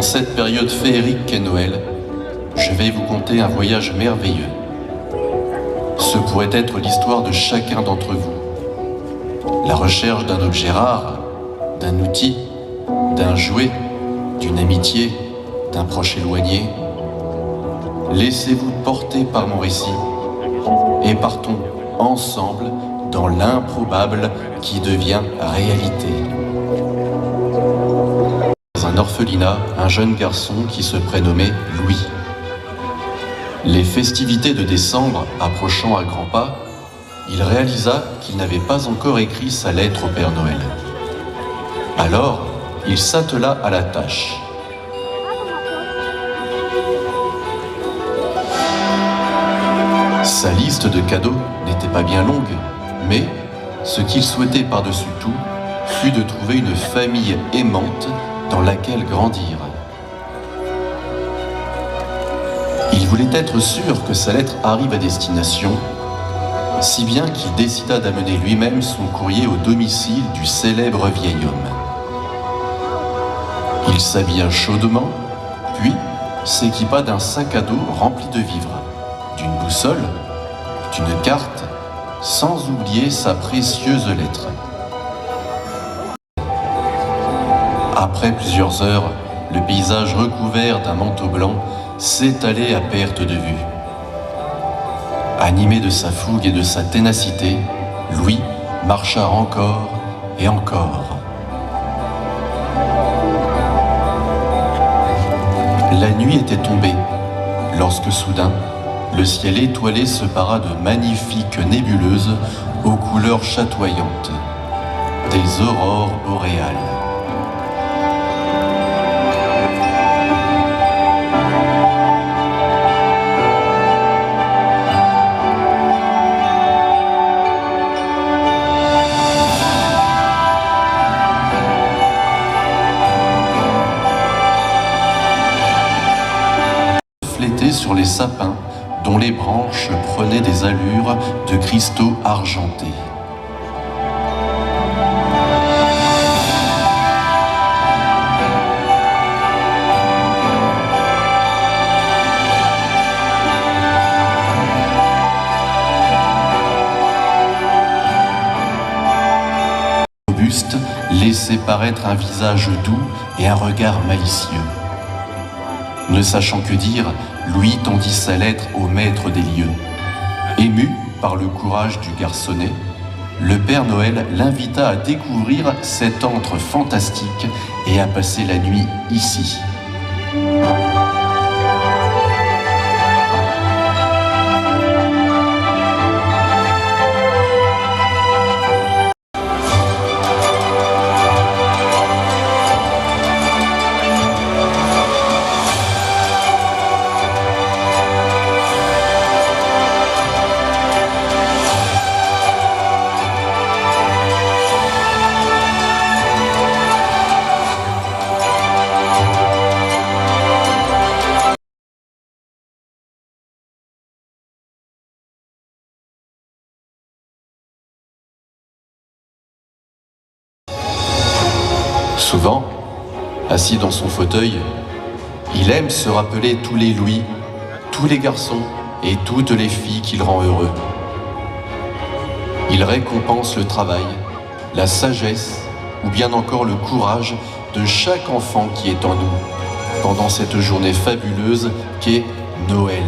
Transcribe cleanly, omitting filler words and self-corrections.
En cette période féerique qu'est Noël, je vais vous conter un voyage merveilleux. Ce pourrait être l'histoire de chacun d'entre vous. La recherche d'un objet rare, d'un outil, d'un jouet, d'une amitié, d'un proche éloigné. Laissez-vous porter par mon récit et partons ensemble dans l'improbable qui devient réalité. Dans un orphelinat, un jeune garçon qui se prénommait Louis. Les festivités de décembre approchant à grands pas, il réalisa qu'il n'avait pas encore écrit sa lettre au Père Noël. Alors, il s'attela à la tâche. Sa liste de cadeaux n'était pas bien longue, mais ce qu'il souhaitait par-dessus tout fut de trouver une famille aimante dans laquelle grandir. Il voulait être sûr que sa lettre arrive à destination, si bien qu'il décida d'amener lui-même son courrier au domicile du célèbre vieil homme. Il s'habilla chaudement, puis s'équipa d'un sac à dos rempli de vivres, d'une boussole, d'une carte, sans oublier sa précieuse lettre. Après plusieurs heures, le paysage recouvert d'un manteau blanc s'étalait à perte de vue. Animé de sa fougue et de sa ténacité, Louis marcha encore et encore. La nuit était tombée, lorsque soudain, le ciel étoilé se para de magnifiques nébuleuses aux couleurs chatoyantes, des aurores boréales. Sur les sapins dont les branches prenaient des allures de cristaux argentés. Auguste laissait paraître un visage doux et un regard malicieux. Ne sachant que dire, Louis tendit sa lettre au maître des lieux. Ému par le courage du garçonnet, le Père Noël l'invita à découvrir cet antre fantastique et à passer la nuit ici. Souvent, assis dans son fauteuil, il aime se rappeler tous les Louis, tous les garçons et toutes les filles qu'il rend heureux. Il récompense le travail, la sagesse ou bien encore le courage de chaque enfant qui est en nous pendant cette journée fabuleuse qu'est Noël.